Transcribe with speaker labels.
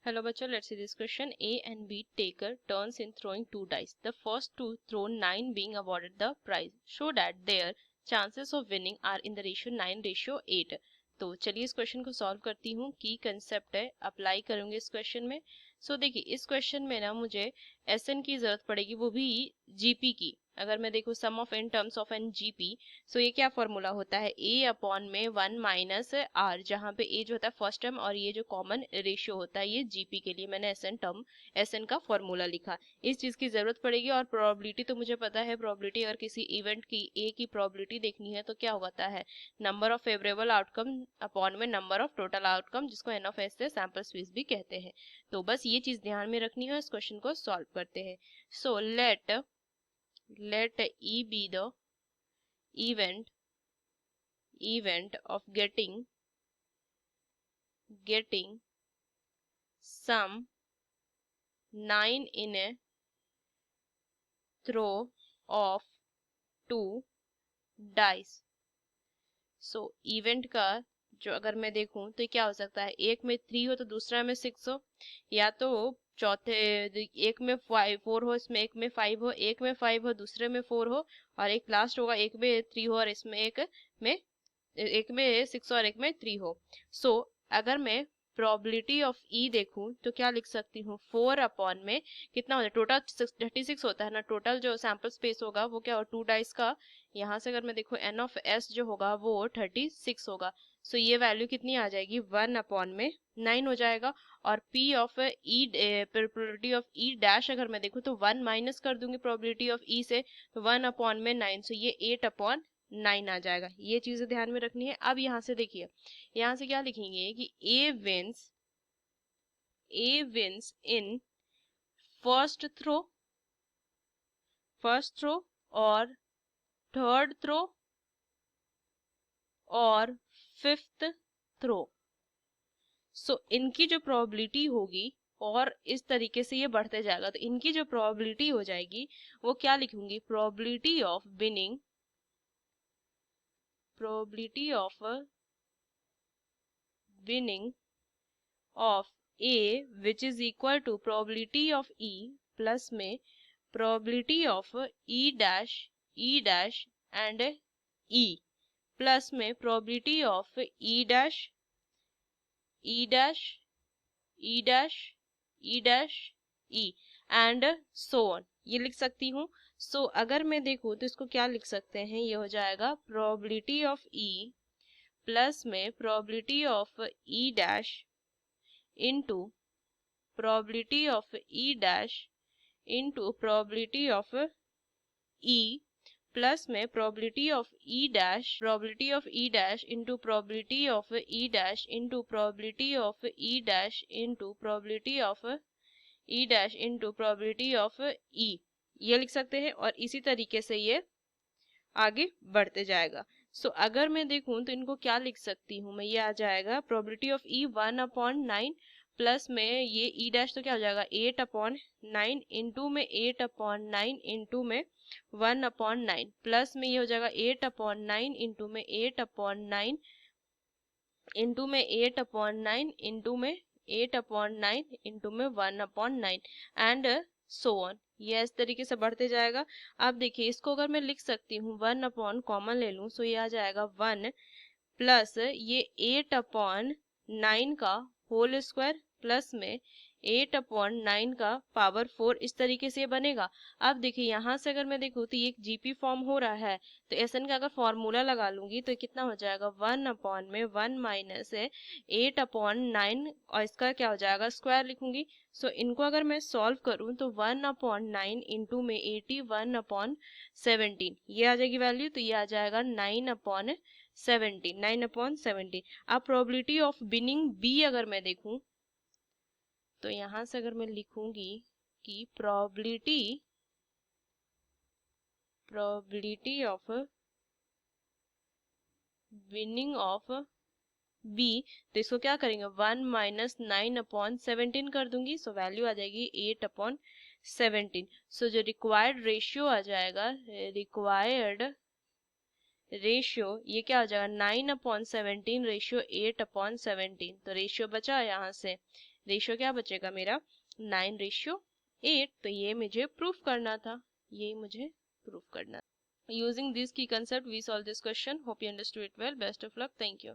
Speaker 1: Hello bachcho, let's see this question. A and B take turns in throwing two dice. The first to throw 9 being awarded the prize. Show that their chances of winning are in the ratio 9:8. तो चलिए इस question को solve करती हूँ. की concept है, apply करूंगी इस क्वेश्चन में. सो देखिए इस क्वेश्चन में ना मुझे एसएन की जरूरत पड़ेगी, वो भी जीपी की. अगर मैं देखूँ sum of n terms of an GP, so ये क्या फॉर्मूला होता है, ए अपॉन में 1 माइनस आर, जहाँ पे ए जो होता है फर्स्ट टर्म और ये जो कॉमन रेशियो होता है, ये जीपी के लिए मैंने एसएन का फॉर्मूला लिखा. इस चीज की जरूरत पड़ेगी. और प्रोबेबिलिटी तो मुझे पता है, प्रोबेबिलिटी अगर किसी इवेंट की ए की प्रोबेबिलिटी देखनी है तो क्या होता है, number of favourable outcome upon में नंबर ऑफ टोटल आउटकम, जिसको एन ऑफ एस से सैंपल स्पेस भी कहते हैं. तो बस ये चीज ध्यान में रखनी है. इस क्वेश्चन को सॉल्व करते हैं. सो let E be the event of getting some 9 in a throw of 2 dice. So event का जो अगर मैं देखूं तो क्या हो सकता है, एक में 3 हो तो दूसरा में 6 हो, या तो चौथे एक में 4 हो, इसमें एक में 5 हो, एक में 5 हो दूसरे में 4 हो, और एक लास्ट होगा एक में 3 हो और इसमें एक में 6 और एक में 3 हो. सो अगर मैं प्रोबेबिलिटी ऑफ ई देखूं तो क्या लिख सकती हूँ, 4 अपॉन में कितना होता है, टोटल 36 होता है ना, टोटल जो सैंपल स्पेस होगा वो क्या हो, 2 डाइस का. यहाँ से अगर मैं देखूं एन ऑफ एस जो होगा वो 36 होगा. सो ये वैल्यू कितनी आ जाएगी, 1 अपॉन में 9 हो जाएगा. और P of E probability of E dash अगर मैं देखूं तो 1 माइनस कर दूंगी प्रोबेबिलिटी ऑफ ई से, तो 1 अपॉन में 9, सो ये 8 अपॉन 9 आ जाएगा. ये चीजें ध्यान में रखनी है. अब यहाँ से देखिए, यहाँ से क्या लिखेंगे कि ए विंस इन फर्स्ट थ्रो और थर्ड थ्रो और फिफ्थ थ्रो. सो इनकी जो प्रोबेबिलिटी होगी, और इस तरीके से ये बढ़ते जाएगा, तो इनकी जो प्रोबेबिलिटी हो जाएगी वो क्या लिखूंगी, probability of winning of A which is equal to probability of E plus में probability of E dash and E plus में probability of E dash E and so on, ये लिख सकती हूँ. सो अगर मैं देखूँ तो इसको क्या लिख सकते हैं, ये हो जाएगा probability of E प्लस में probability of E dash into probability of E dash into probability of E plus में probability of E dash into probability of E dash into probability of E dash into probability of E dash into probability of E, ये लिख सकते हैं. और इसी तरीके से ये आगे बढ़ते जाएगा. सो अगर मैं देखूं तो इनको क्या लिख सकती हूँ मैं, ये आ जाएगा probability of E 1 upon 9 plus में ये ई डैश, तो क्या हो जाएगा 8 अपॉन 9 इंटू में 8 अपॉन 9 इंटू में 1 अपॉन 9 प्लस में ये हो जाएगा 8 अपॉन 9 इंटू में 8 अपॉन 9 इंटू में 8 अपॉन 9 इंटू में 8 अपॉन 9 इंटू में 1 अपॉन 9 एंड सो ऑन. ये इस तरीके से बढ़ते जाएगा. अब देखिए इसको अगर मैं लिख सकती हूँ 1 अपॉन कॉमन ले लूँ, सो ये आ जाएगा 1 प्लस ये 8 अपॉन 9 का होल स्क्वायर प्लस में 8 अपॉन 9 का पावर 4, इस तरीके से बनेगा. अब देखिए यहाँ से अगर मैं देखूँ तो ये जीपी फॉर्म हो रहा है, तो एसएन का अगर फॉर्मूला लगा लूंगी तो कितना हो जाएगा, 1 अपॉन में 1 माइनस 8 अपॉन 9 और इसका क्या हो जाएगा स्क्वायर लिखूंगी. सो इनको अगर मैं सॉल्व करूं तो 1 अपॉन 9 इंटू में 81 अपॉन 17, ये आ जाएगी वैल्यू. तो ये आ जाएगा 9 अपॉन 17. अब प्रोबेबिलिटी ऑफ विनिंग बी अगर मैं देखूं तो यहां से अगर मैं लिखूंगी कि probability of winning of B, तो इसको क्या करेंगे 1 माइनस 9 अपॉन 17 कर दूंगी. सो वैल्यू आ जाएगी 8 अपॉन 17. सो जो रिक्वायर्ड रेशियो आ जाएगा, ये क्या हो जाएगा 9 अपॉन 17 रेशियो 8 अपॉन 17. तो रेशियो बचा यहाँ से रेशियो क्या बचेगा मेरा 9:8। तो ये मुझे प्रूफ करना था, ये मुझे प्रूफ करना था। Using this key concept we solve this question. Hope you understood it well. Best of luck. Thank you.